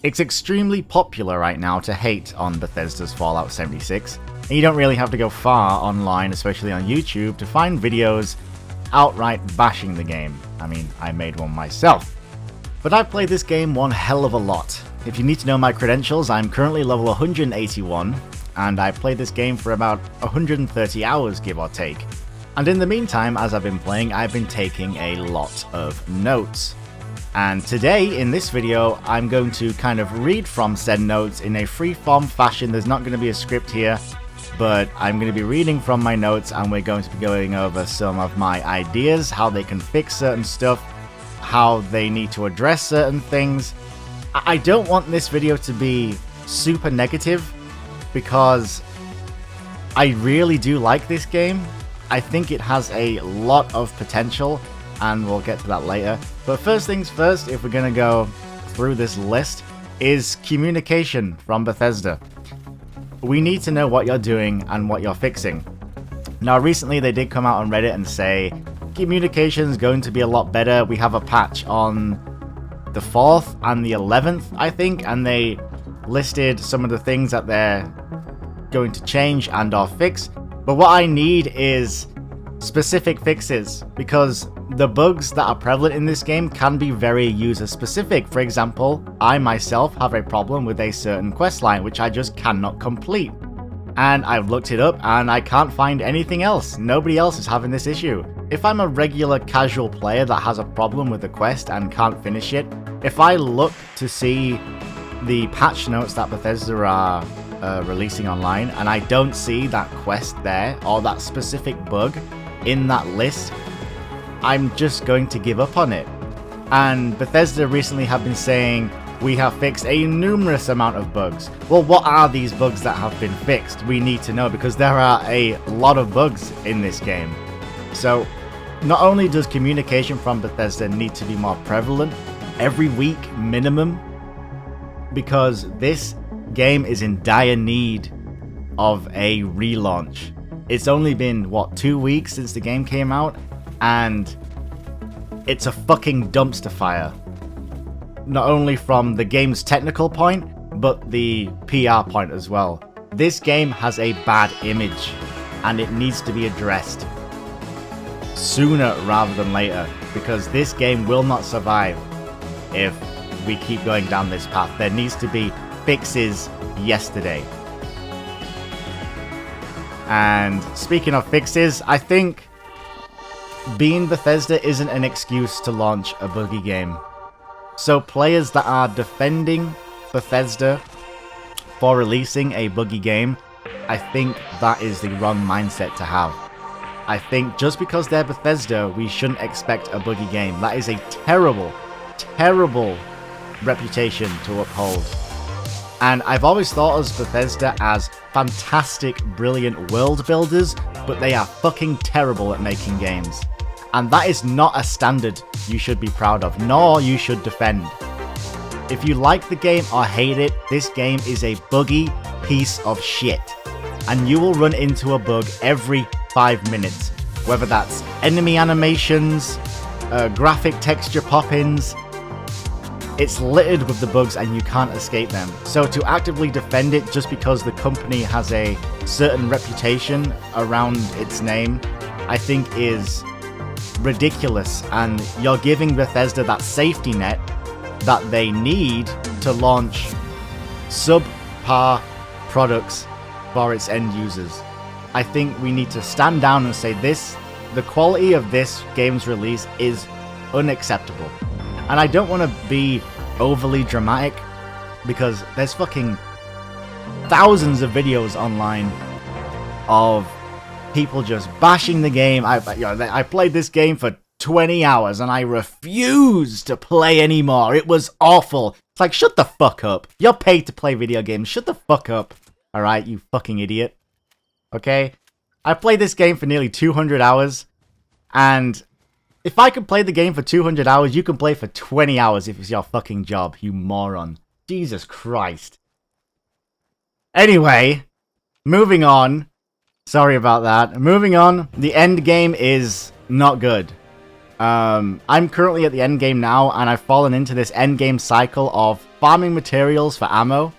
It's extremely popular right now to hate on Bethesda's Fallout 76, and you don't really have to go far online, especially on YouTube, to find videos outright bashing the game. I mean, I made one myself. But I've played this game one hell of a lot. If you need to know my credentials, I'm currently level 181, and I played this game for about 130 hours, give or take. And in the meantime, as I've been playing, I've been taking a lot of notes. And today, in this video, I'm going to kind of read from said notes in a free-form fashion. There's not going to be a script here, but I'm going to be reading from my notes, and we're going to be going over some of my ideas, how they can fix certain stuff, how they need to address certain things. I don't want this video to be super negative, because I really do like this game. I think it has a lot of potential, and we'll get to that later. But first things first, if we're going to go through this list, is communication from Bethesda. We need to know what you're doing and what you're fixing. Now, recently they did come out on Reddit and say, communication is going to be a lot better. We have a patch on the 4th and the 11th, I think, and they listed some of the things that they're going to change and or fix. But what I need is specific fixes, because the bugs that are prevalent in this game can be very user specific. For example, I myself have a problem with a certain questline which I just cannot complete. And I've looked it up and I can't find anything else. Nobody else is having this issue. If I'm a regular casual player that has a problem with the quest and can't finish it, if I look to see the patch notes that Bethesda are releasing online and I don't see that quest there or that specific bug in that list, I'm just going to give up on it. And Bethesda recently have been saying, we have fixed a numerous amount of bugs. Well, what are these bugs that have been fixed? We need to know, because there are a lot of bugs in this game. So not only does communication from Bethesda need to be more prevalent every week minimum, because this game is in dire need of a relaunch. It's only been, what, 2 weeks since the game came out, and it's a fucking dumpster fire. Not only from the game's technical point, but the PR point as well. This game has a bad image, and it needs to be addressed sooner rather than later, because this game will not survive if we keep going down this path. There needs to be fixes yesterday. And speaking of fixes, I think being Bethesda isn't an excuse to launch a buggy game. So players that are defending Bethesda for releasing a buggy game, I think that is the wrong mindset to have. I think just because they're Bethesda, we shouldn't expect a buggy game. That is a terrible, terrible reputation to uphold. And I've always thought of Bethesda as fantastic, brilliant world builders, but they are fucking terrible at making games. And that is not a standard you should be proud of, nor you should defend. If you like the game or hate it, this game is a buggy piece of shit. And you will run into a bug every 5 minutes. Whether that's enemy animations, graphic texture pop-ins, it's littered with the bugs and you can't escape them. So to actively defend it just because the company has a certain reputation around its name, I think is ridiculous, and you're giving Bethesda that safety net that they need to launch subpar products for its end users. I think we need to stand down and say the quality of this game's release is unacceptable. And I don't want to be overly dramatic, because there's fucking thousands of videos online of people just bashing the game. I played this game for 20 hours and I refused to play anymore. It was awful. It's like, shut the fuck up. You're paid to play video games. Shut the fuck up. Alright, you fucking idiot. Okay? I played this game for nearly 200 hours, and if I could play the game for 200 hours, you can play for 20 hours if it's your fucking job, you moron. Jesus Christ. Anyway, moving on. Sorry about that. Moving on, the end game is not good. I'm currently at the end game now, and I've fallen into this end game cycle of farming materials for ammo,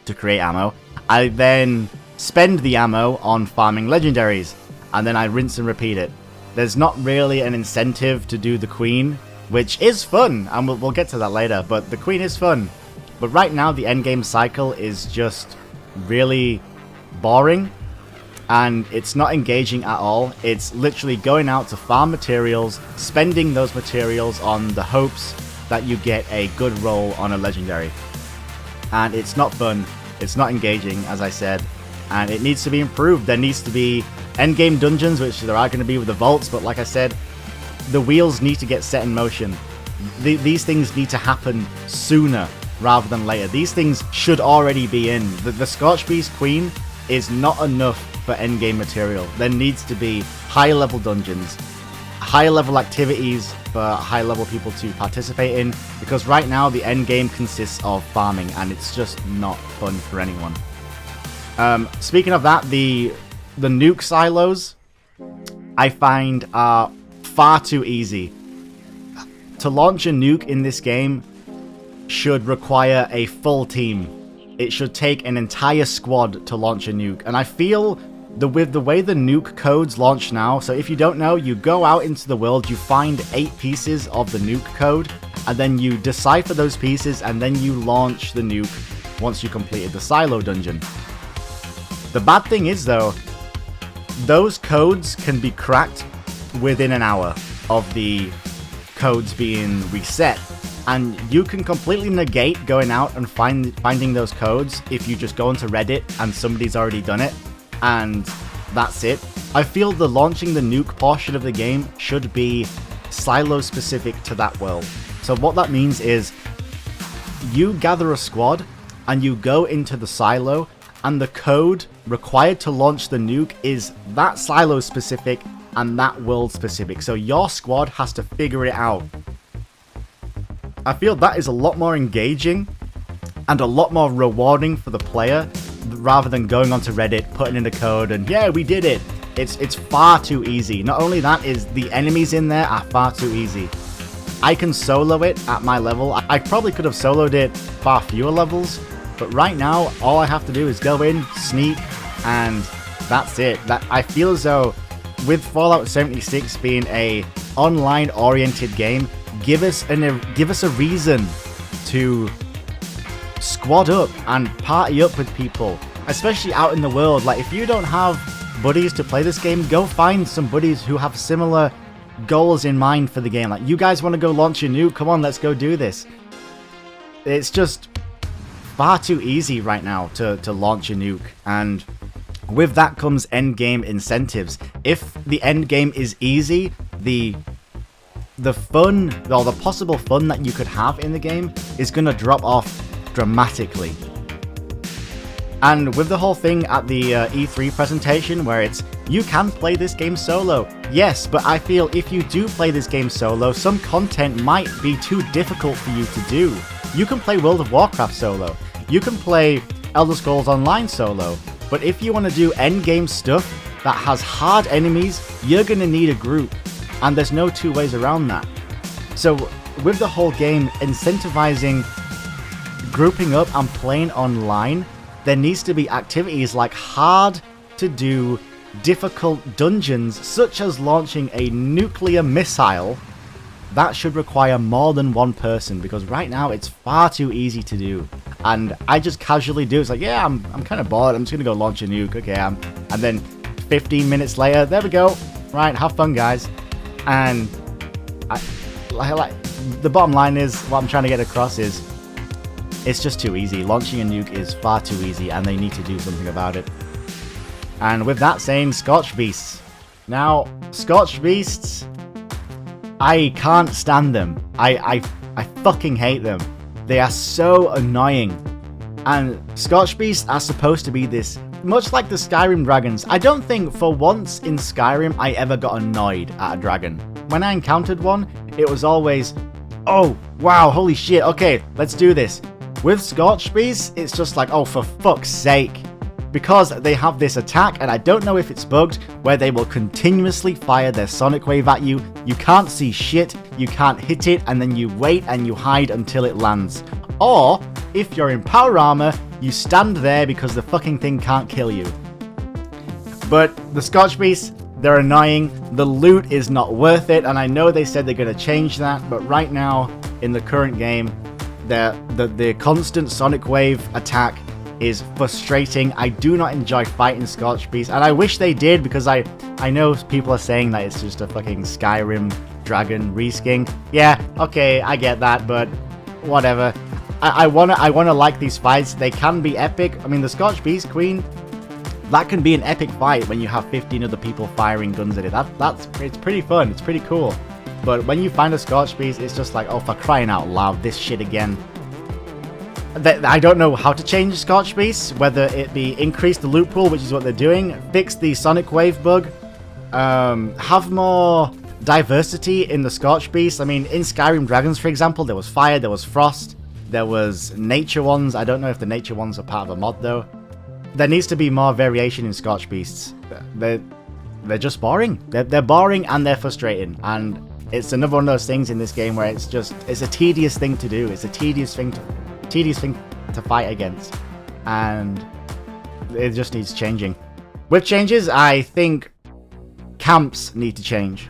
to create ammo. I then spend the ammo on farming legendaries, and then I rinse and repeat it. There's not really an incentive to do the queen, which is fun, and we'll get to that later, but the queen is fun. But right now, the endgame cycle is just really boring, and it's not engaging at all. It's literally going out to farm materials, spending those materials on the hopes that you get a good roll on a legendary. And it's not fun, it's not engaging, as I said, and it needs to be improved. There needs to be endgame dungeons, which there are going to be with the vaults, but like I said, the wheels need to get set in motion. These things need to happen sooner rather than later. These things should already be in. The Scorch Beast Queen is not enough for endgame material. There needs to be higher level dungeons, higher level activities for high level people to participate in, because right now the endgame consists of farming and it's just not fun for anyone. Speaking of that, the nuke silos I find are far too easy. To launch a nuke in this game should require a full team. It should take an entire squad to launch a nuke, and I feel with the way the nuke codes launch now, so if you don't know, you go out into the world, you find 8 pieces of the nuke code, and then you decipher those pieces, and then you launch the nuke once you completed the silo dungeon. The bad thing is though, those codes can be cracked within an hour of the codes being reset, and you can completely negate going out and finding those codes if you just go onto Reddit and somebody's already done it, and that's it. I feel the launching the nuke portion of the game should be silo specific to that world. So what that means is you gather a squad and you go into the silo, and the code required to launch the nuke is that silo specific and that world specific. So your squad has to figure it out. I feel that is a lot more engaging and a lot more rewarding for the player, rather than going onto Reddit, putting in the code, and yeah, we did it. It's far too easy. Not only that, is the enemies in there are far too easy. I can solo it at my level. I probably could have soloed it far fewer levels, but right now, all I have to do is go in, sneak, and that's it. I feel as though with Fallout 76 being a online-oriented game, give us a reason to squad up and party up with people, especially out in the world. Like, if you don't have buddies to play this game, go find some buddies who have similar goals in mind for the game. Like, you guys want to go launch a nuke? Come on, let's go do this. It's just far too easy right now to launch a nuke, and with that comes endgame incentives. If the endgame is easy, the fun, or the possible fun that you could have in the game is going to drop off dramatically. And with the whole thing at the E3 presentation where it's, you can play this game solo. Yes, but I feel if you do play this game solo, some content might be too difficult for you to do. You can play World of Warcraft solo. You can play Elder Scrolls Online solo. But if you want to do endgame stuff that has hard enemies, you're going to need a group. And there's no two ways around that. So with the whole game incentivizing grouping up and playing online, there needs to be activities like hard to do difficult dungeons, such as launching a nuclear missile. That should require more than one person, because right now it's far too easy to do. And I just casually do. It's like, yeah, I'm kind of bored. I'm just going to go launch a nuke. Okay, and then 15 minutes later, there we go. Right, have fun, guys. And the bottom line is, what I'm trying to get across is, it's just too easy. Launching a nuke is far too easy, and they need to do something about it. And with that saying, Scorch Beasts. Now, Scorch Beasts, I can't stand them. I fucking hate them. They are so annoying. And Scorch Beasts are supposed to be this, much like the Skyrim dragons. I don't think for once in Skyrim I ever got annoyed at a dragon. When I encountered one, it was always, oh, wow, holy shit, okay, let's do this. With Scorch Beasts, it's just like, oh, for fuck's sake. Because they have this attack, and I don't know if it's bugged, where they will continuously fire their sonic wave at you. You can't see shit, you can't hit it, and then you wait and you hide until it lands. Or, if you're in power armor, you stand there because the fucking thing can't kill you. But the Scotch Beasts, they're annoying. The loot is not worth it, and I know they said they're going to change that, but right now, in the current game, the constant Sonic Wave attack is frustrating. I do not enjoy fighting Scotch Beasts, and I wish they did, because I know people are saying that it's just a fucking Skyrim dragon reskin. Yeah, okay, I get that, but whatever. I wanna like these fights. They can be epic. I mean, the Scotch Beast Queen, that can be an epic fight when you have 15 other people firing guns at it. It's pretty fun. It's pretty cool. But when you find a Scotch Beast, it's just like, oh, for crying out loud, this shit again. I don't know how to change Scotch Beasts, whether it be increase the loot pool, which is what they're doing, fix the Sonic Wave bug, have more diversity in the Scotch Beasts. I mean, in Skyrim Dragons, for example, there was fire, there was frost, there was nature ones. I don't know if the nature ones are part of a mod, though. There needs to be more variation in Scotch Beasts. They're just boring. They're boring and they're frustrating. And it's another one of those things in this game where it's a tedious thing to do. It's a tedious thing to fight against. And it just needs changing. With changes, I think camps need to change.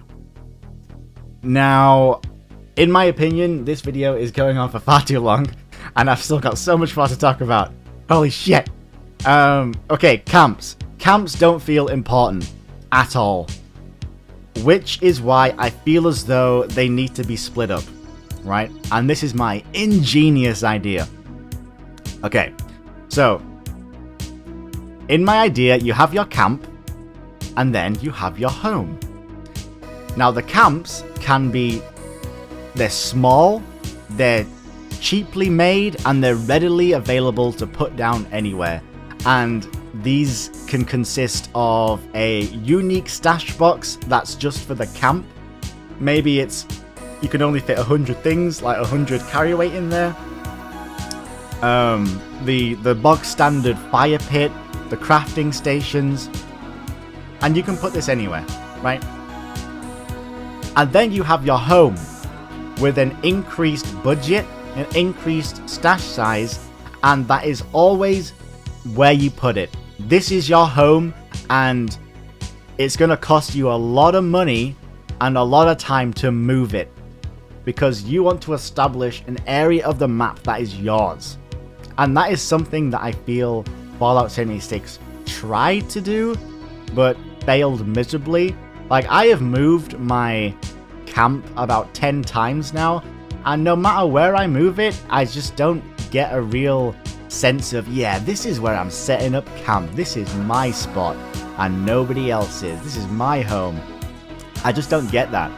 Now, in my opinion, this video is going on for far too long, and I've still got so much more to talk about. Holy shit. Okay, camps. Camps don't feel important at all. Which is why I feel as though they need to be split up, right? And this is my ingenious idea. Okay, so, in my idea, you have your camp, and then you have your home. Now, the camps can be, they're small, they're cheaply made, and they're readily available to put down anywhere. And these can consist of a unique stash box that's just for the camp. Maybe you can only fit 100 things, like 100 carry weight in there. The bog standard fire pit, the crafting stations, and you can put this anywhere, right? And then you have your home with an increased budget, an increased stash size, and that is always where you put it. This is your home, and it's going to cost you a lot of money and a lot of time to move it, because you want to establish an area of the map that is yours. And that is something that I feel Fallout 76 tried to do, but failed miserably. Like, I have moved my camp about 10 times now, and no matter where I move it, I just don't get a real sense of, yeah, this is where I'm setting up camp, this is my spot, and nobody else's, this is my home. I just don't get that.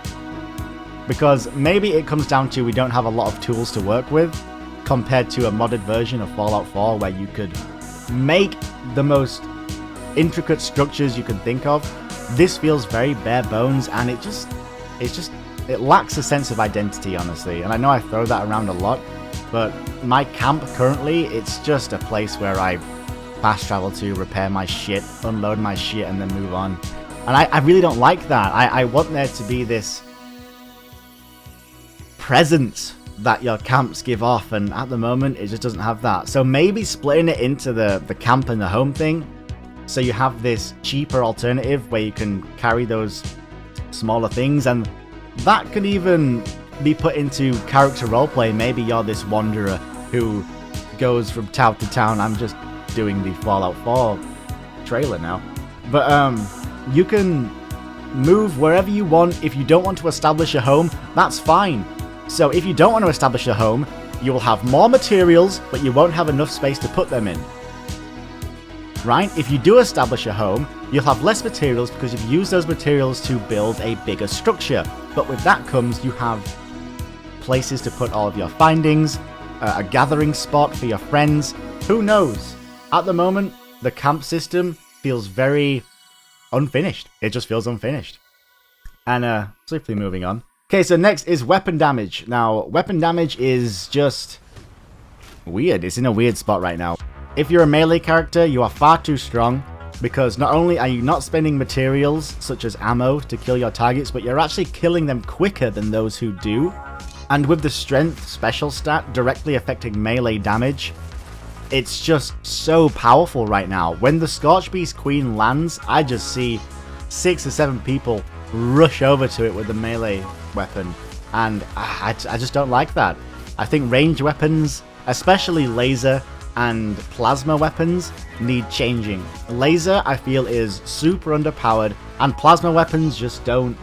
Because maybe it comes down to we don't have a lot of tools to work with, compared to a modded version of Fallout 4 where you could make the most intricate structures you can think of. This feels very bare bones, and it lacks a sense of identity, honestly. And I know I throw that around a lot, but my camp currently, it's just a place where I fast travel to, repair my shit, unload my shit, and then move on. And I really don't like that. I want there to be this presence that your camps give off, and at the moment it just doesn't have that. So maybe splitting it into the camp and the home thing, so you have this cheaper alternative where you can carry those smaller things, and that could even be put into character roleplay. Maybe you're this wanderer who goes from town to town. I'm just doing the Fallout 4 trailer now. But you can move wherever you want. If you don't want to establish a home, that's fine. So if you don't want to establish a home, you will have more materials, but you won't have enough space to put them in. Right? If you do establish a home, you'll have less materials because you've used those materials to build a bigger structure. But with that comes, you have places to put all of your findings, a gathering spot for your friends. Who knows? At the moment, the camp system feels very unfinished. It just feels unfinished. And swiftly moving on. Okay, so next is weapon damage. Now, weapon damage is just weird. It's in a weird spot right now. If you're a melee character, you are far too strong, because not only are you not spending materials such as ammo to kill your targets, but you're actually killing them quicker than those who do. And with the strength special stat directly affecting melee damage, it's just so powerful right now. When the Scorchbeast Queen lands, I just see 6 or 7 people rush over to it with the melee weapon. And I just don't like that. I think ranged weapons, especially laser and plasma weapons, need changing. Laser, I feel, is super underpowered, and plasma weapons just don't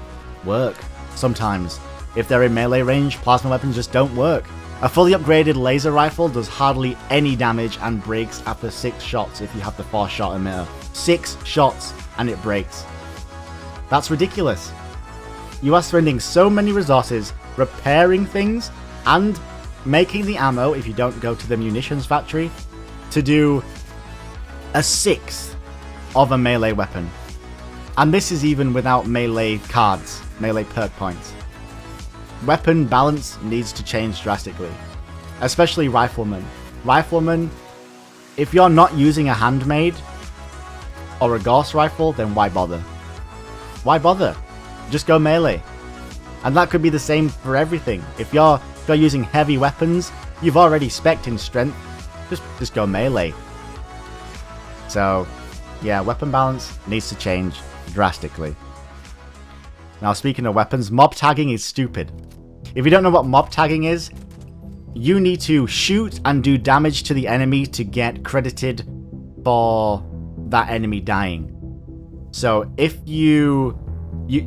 work sometimes. If they're in melee range, plasma weapons just don't work. A fully upgraded laser rifle does hardly any damage and breaks after 6 shots if you have the 4-shot emitter. 6 shots and it breaks. That's ridiculous. You are spending so many resources repairing things and making the ammo, if you don't go to the munitions factory, to do a 1/6 of a melee weapon. And this is even without melee cards, melee perk points. Weapon balance needs to change drastically, especially riflemen. Riflemen, if you're not using a handmade or a Gauss rifle, then why bother? Why bother? Just go melee. And that could be the same for everything. If you're using heavy weapons, you've already spec'd in strength, just go melee. So, yeah, weapon balance needs to change drastically. Now, speaking of weapons, mob tagging is stupid. If you don't know what mob tagging is, you need to shoot and do damage to the enemy to get credited for that enemy dying. So if you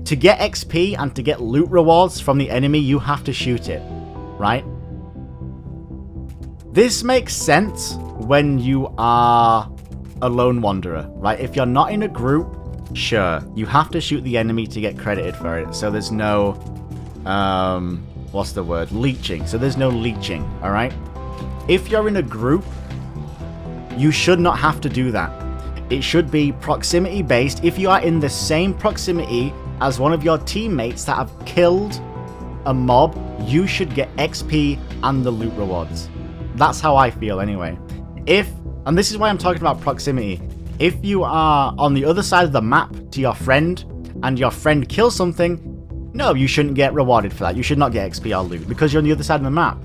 to get XP and to get loot rewards from the enemy, you have to shoot it, right? This makes sense when you are a lone wanderer, right? If you're not in a group, sure, you have to shoot the enemy to get credited for it. So there's no, what's the word? Leeching. So there's no leeching, all right? If you're in a group, you should not have to do that. It should be proximity based. If you are in the same proximity as one of your teammates that have killed a mob, you should get XP and the loot rewards. That's how I feel anyway. And this is why I'm talking about proximity. If you are on the other side of the map to your friend, and your friend kills something, no, you shouldn't get rewarded for that. You should not get XP or loot, because you're on the other side of the map.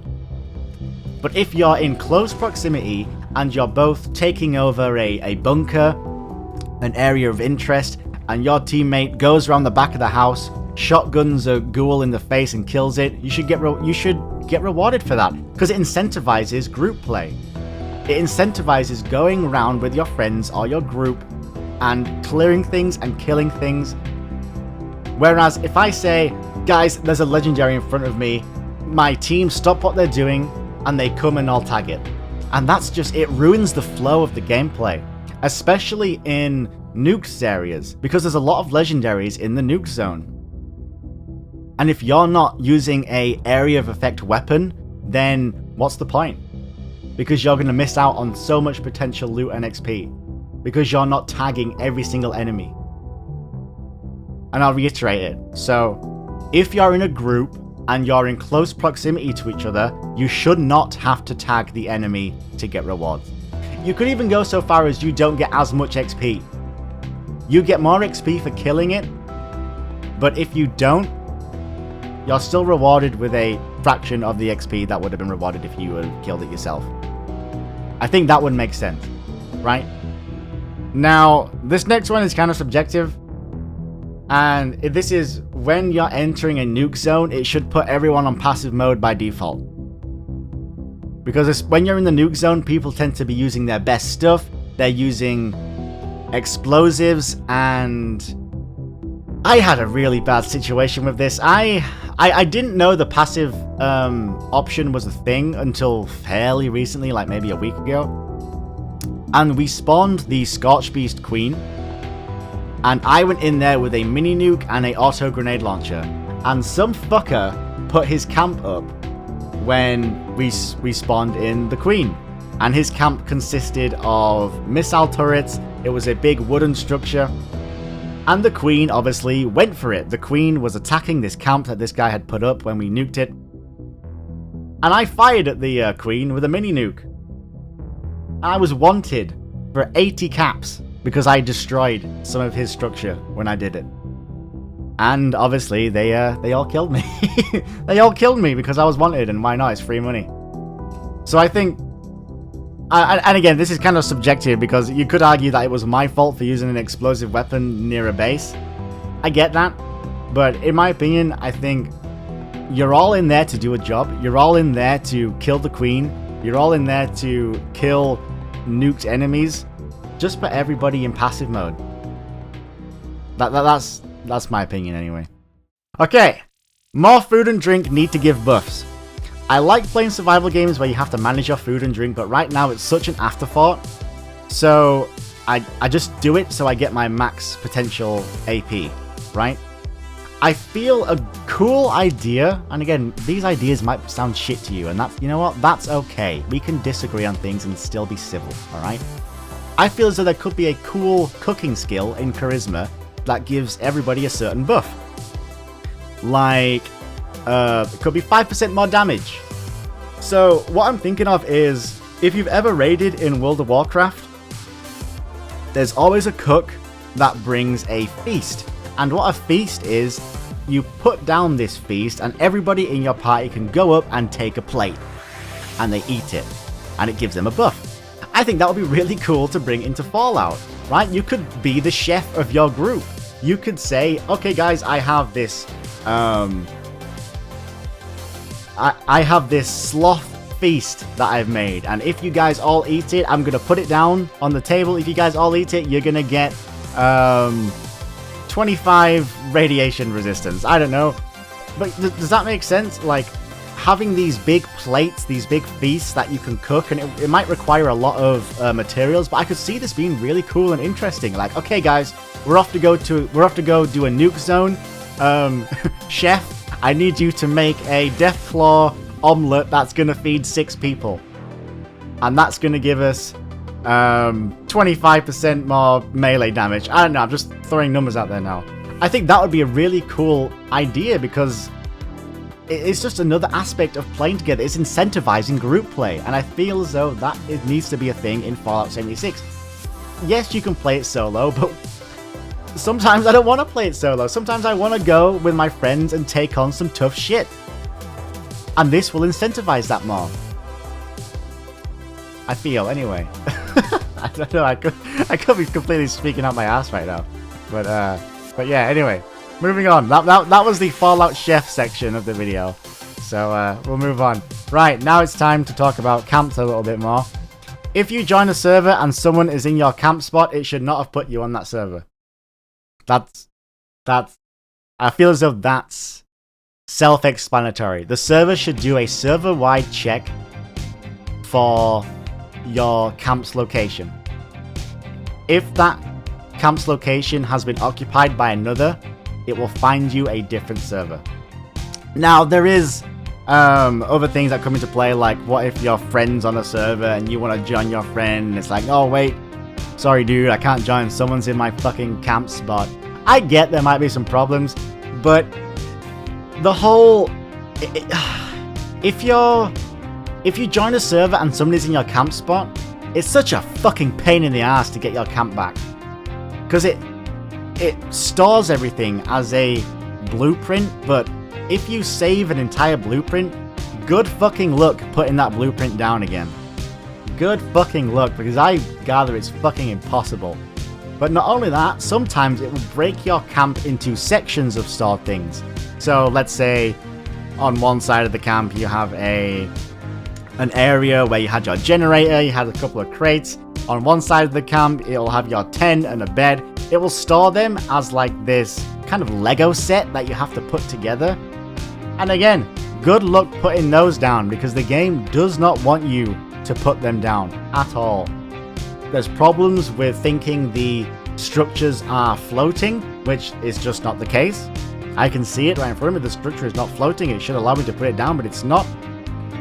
But if you're in close proximity, and you're both taking over a bunker, an area of interest, and your teammate goes around the back of the house, shotguns a ghoul in the face and kills it, you should get rewarded for that, because it incentivizes group play. It incentivizes going around with your friends or your group and clearing things and killing things. Whereas if I say, guys, there's a legendary in front of me, my team stop what they're doing and they come and I'll tag it. And that's just, it ruins the flow of the gameplay, especially in nukes areas, because there's a lot of legendaries in the nuke zone. And if you're not using a area of effect weapon, then what's the point? Because you're going to miss out on so much potential loot and XP, because you're not tagging every single enemy. And I'll reiterate it. So, if you're in a group and you're in close proximity to each other, you should not have to tag the enemy to get rewards. You could even go so far as you don't get as much XP. You get more XP for killing it, but if you don't, you're still rewarded with a fraction of the XP that would have been rewarded if you had killed it yourself. I think that would make sense, right? Now, this next one is kind of subjective, and this is when you're entering a nuke zone, it should put everyone on passive mode by default. Because when you're in the nuke zone, people tend to be using their best stuff, they're using explosives, and I had a really bad situation with this. I didn't know the passive option was a thing until fairly recently, like maybe a week ago. And we spawned the Scorchbeast Queen, and I went in there with a mini nuke and a auto grenade launcher, and some fucker put his camp up when we spawned in the Queen. And his camp consisted of missile turrets, it was a big wooden structure, and the Queen obviously went for it. The Queen was attacking this camp that this guy had put up when we nuked it. And I fired at the Queen with a mini nuke. I was wanted for 80 caps because I destroyed some of his structure when I did it. And obviously, they all killed me. They all killed me because I was wanted, and why not? It's free money. So I think... and again, this is kind of subjective, because you could argue that it was my fault for using an explosive weapon near a base. I get that. But in my opinion, I think you're all in there to do a job. You're all in there to kill the queen. You're all in there to kill nuked enemies. Just put everybody in passive mode. That's my opinion anyway. Okay. More food and drink need to give buffs. I like playing survival games where you have to manage your food and drink, but right now it's such an afterthought. So I just do it so I get my max potential AP, right? I feel a cool idea, and again, these ideas might sound shit to you, and that's, you know what, that's okay. We can disagree on things and still be civil, alright? I feel as though there could be a cool cooking skill in Charisma that gives everybody a certain buff. Like, it could be 5% more damage. So, what I'm thinking of is, if you've ever raided in World of Warcraft, there's always a cook that brings a feast. And what a feast is, you put down this feast and everybody in your party can go up and take a plate. And they eat it. And it gives them a buff. I think that would be really cool to bring into Fallout, right? You could be the chef of your group. You could say, okay guys, I have this, I have this sloth feast that I've made. And if you guys all eat it, I'm going to put it down on the table. If you guys all eat it, you're going to get, 25 radiation resistance. I don't know. But does that make sense? Like, having these big plates, these big feasts that you can cook, and it might require a lot of materials, but I could see this being really cool and interesting. Like, okay guys, we're off to go do a nuke zone. Chef, I need you to make a Deathclaw omelet that's gonna feed 6 people. And that's gonna give us 25% more melee damage. I don't know, I'm just throwing numbers out there now. I think that would be a really cool idea, because it's just another aspect of playing together. It's incentivizing group play, and I feel as though that it needs to be a thing in Fallout 76. Yes, you can play it solo, but sometimes I don't want to play it solo. Sometimes I want to go with my friends and take on some tough shit. And this will incentivize that more. I feel, anyway. I don't know, I could be completely speaking out my ass right now. But yeah, anyway. Moving on. That was the Fallout Chef section of the video. So, we'll move on. Right, now it's time to talk about camps a little bit more. If you join a server and someone is in your camp spot, it should not have put you on that server. I feel as though that's self-explanatory. The server should do a server-wide check for your camp's location. If that camp's location has been occupied by another, it will find you a different server. Now, there is other things that come into play, like what if your friend's on a server and you want to join your friend and it's like, oh wait, sorry dude, I can't join, someone's in my fucking camp spot. I get there might be some problems, but the whole... If you join a server and somebody's in your camp spot, it's such a fucking pain in the ass to get your camp back. Because it stores everything as a blueprint, but if you save an entire blueprint, good fucking luck putting that blueprint down again. Good fucking luck, because I gather it's fucking impossible. But not only that, sometimes it will break your camp into sections of stored things. So let's say on one side of the camp you have an area where you had your generator, you had a couple of crates. On one side of the camp, it'll have your tent and a bed. It will store them as like this kind of Lego set that you have to put together. And again, good luck putting those down, because the game does not want you to put them down at all. There's problems with thinking the structures are floating, which is just not the case. I can see it right in front of me. The structure is not floating. It should allow me to put it down, but it's not.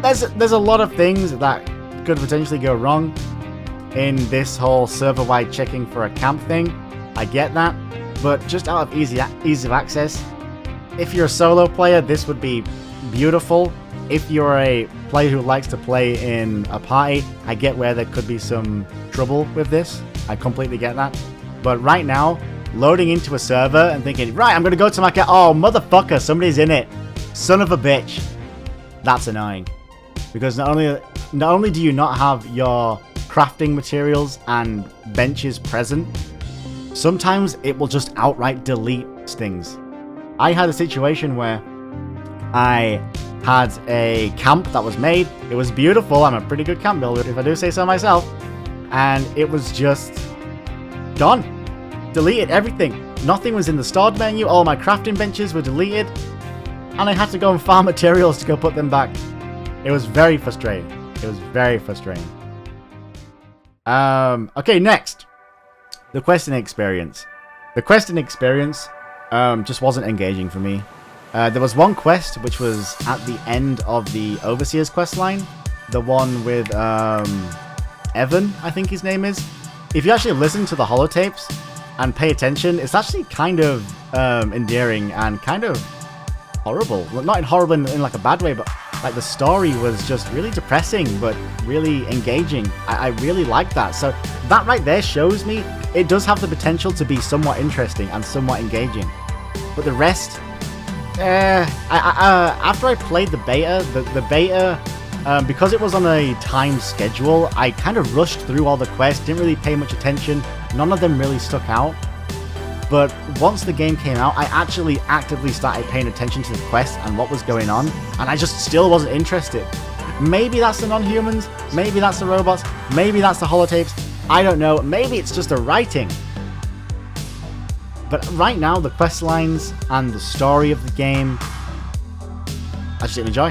There's a lot of things that could potentially go wrong in this whole server-wide checking for a camp thing. I get that, but just out of ease of access, if you're a solo player, this would be beautiful. If you're a player who likes to play in a party, I get where there could be some trouble with this. I completely get that. But right now, loading into a server and thinking, right, I'm going to go to my cat. Oh, motherfucker, somebody's in it. Son of a bitch. That's annoying. Because not only do you not have your crafting materials and benches present, sometimes it will just outright delete things. I had a situation where I had a camp that was made. It was beautiful. I'm a pretty good camp builder, if I do say so myself. And it was just gone. Deleted everything. Nothing was in the stored menu. All my crafting benches were deleted. And I had to go and farm materials to go put them back. It was very frustrating. It was very frustrating. Okay, next. The questing experience. The questing experience just wasn't engaging for me. There was one quest which was at the end of the Overseer's quest line. The one with Evan, I think his name is. If you actually listen to the holotapes and pay attention, it's actually kind of endearing and kind of horrible. Well, not horrible in like a bad way, but like the story was just really depressing, but really engaging. I really like that. So that right there shows me it does have the potential to be somewhat interesting and somewhat engaging. But the rest, after I played the beta, the beta, because it was on a time schedule, I kind of rushed through all the quests, didn't really pay much attention. None of them really stuck out. But once the game came out, I actually actively started paying attention to the quest and what was going on, and I just still wasn't interested. Maybe that's the non-humans, maybe that's the robots, maybe that's the holotapes, I don't know, maybe it's just the writing. But right now, the quest lines and the story of the game, I just didn't enjoy.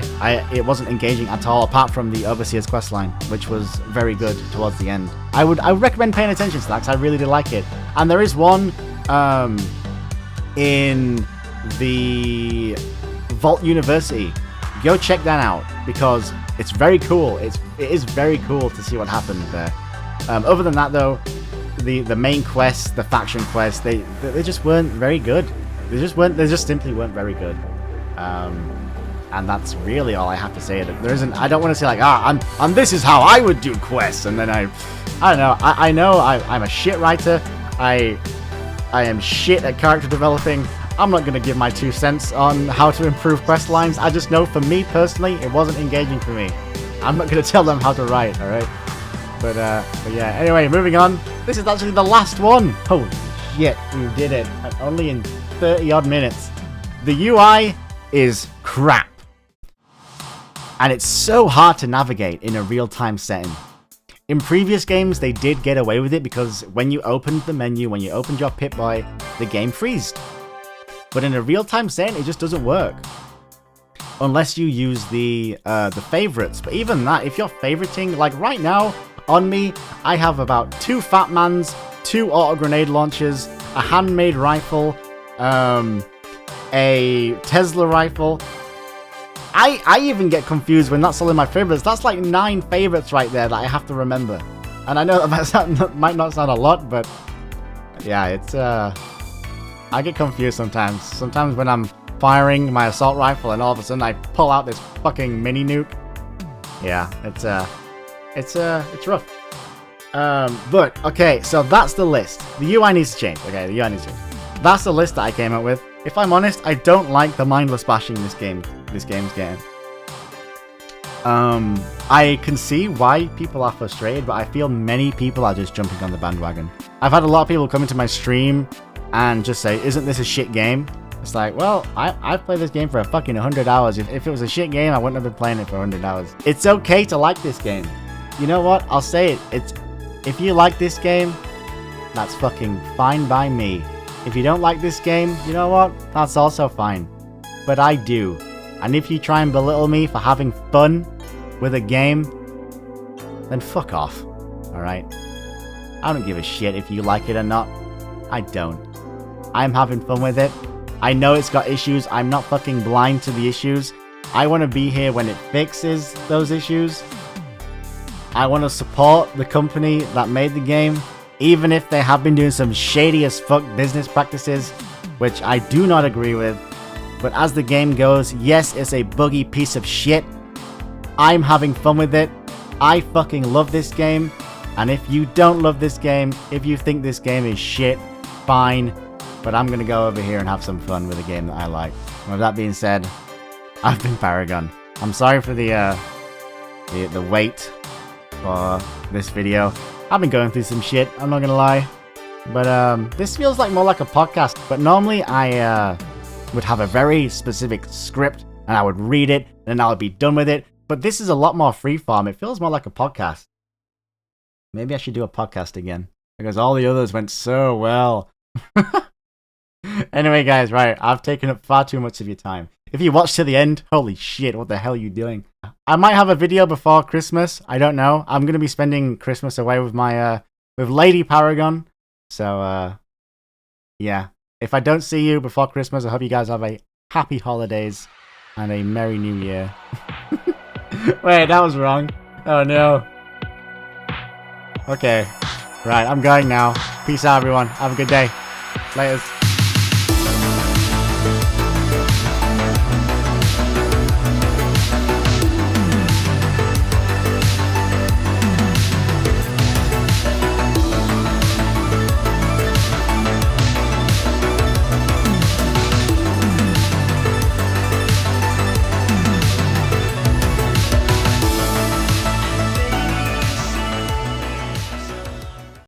It wasn't engaging at all, apart from the Overseer's quest line, which was very good towards the end. I would recommend paying attention to that, because I really did like it. And there is one in the Vault University. Go check that out, because it's very cool. It is very cool to see what happened there. Other than that, though, the main quests, the faction quests, they just weren't very good. They just simply weren't very good. And that's really all I have to say. There isn't. I don't want to say like, and this is how I would do quests, and then I don't know. I know I'm a shit writer. I am shit at character developing. I'm not going to give my 2 cents on how to improve quest lines. I just know for me personally, it wasn't engaging for me. I'm not going to tell them how to write, alright? But yeah, anyway, moving on. This is actually the last one. Holy shit, we did it. And only in 30 odd minutes. The UI is crap. And it's so hard to navigate in a real-time setting. In previous games, they did get away with it because when you opened the menu, when you opened your Pip-Boy, the game freezed. But in a real-time setting, it just doesn't work. Unless you use the favorites. But even that, if you're favoriting, like right now, on me, I have about 2 Fat Mans, 2 auto grenade launchers, a handmade rifle, a Tesla rifle. I even get confused when that's all in my favorites. That's like 9 favorites right there that I have to remember. And I know that might not sound a lot, but yeah, it's I get confused sometimes. Sometimes when I'm firing my assault rifle and all of a sudden I pull out this fucking mini nuke. Yeah, it's rough. But okay, so that's the list. The UI needs to change. Okay, the UI needs to change. That's the list that I came up with. If I'm honest, I don't like the mindless bashing this game's getting. I can see why people are frustrated, but I feel many people are just jumping on the bandwagon. I've had a lot of people come into my stream and just say, isn't this a shit game? It's like, well, I've played this game for a fucking 100 hours. If it was a shit game, I wouldn't have been playing it for 100 hours. It's okay to like this game. You know what? I'll say it. If you like this game, that's fucking fine by me. If you don't like this game, you know what? That's also fine. But I do. And if you try and belittle me for having fun with a game, then fuck off. Alright? I don't give a shit if you like it or not. I don't. I'm having fun with it. I know it's got issues. I'm not fucking blind to the issues. I want to be here when it fixes those issues. I want to support the company that made the game, even if they have been doing some shady as fuck business practices, which I do not agree with. But as the game goes, yes, it's a buggy piece of shit. I'm having fun with it. I fucking love this game. And if you don't love this game, if you think this game is shit, fine. but I'm gonna go over here and have some fun with a game that I like. And with that being said, I've been Paragon. I'm sorry for the wait for this video. I've been going through some shit, I'm not gonna lie. But this feels like more like a podcast. But normally I would have a very specific script and I would read it and then I would be done with it. But this is a lot more freeform. It feels more like a podcast. Maybe I should do a podcast again because all the others went so well. Anyway, guys, right, I've taken up far too much of your time. If you watched to the end, holy shit, what the hell are you doing? I might have a video before Christmas. I don't know. I'm going to be spending Christmas away with my with Lady Paragon. So, yeah. If I don't see you before Christmas, I hope you guys have a happy holidays and a Merry New Year. Wait, that was wrong. Oh, no. Okay. Right, I'm going now. Peace out, everyone. Have a good day. Laters.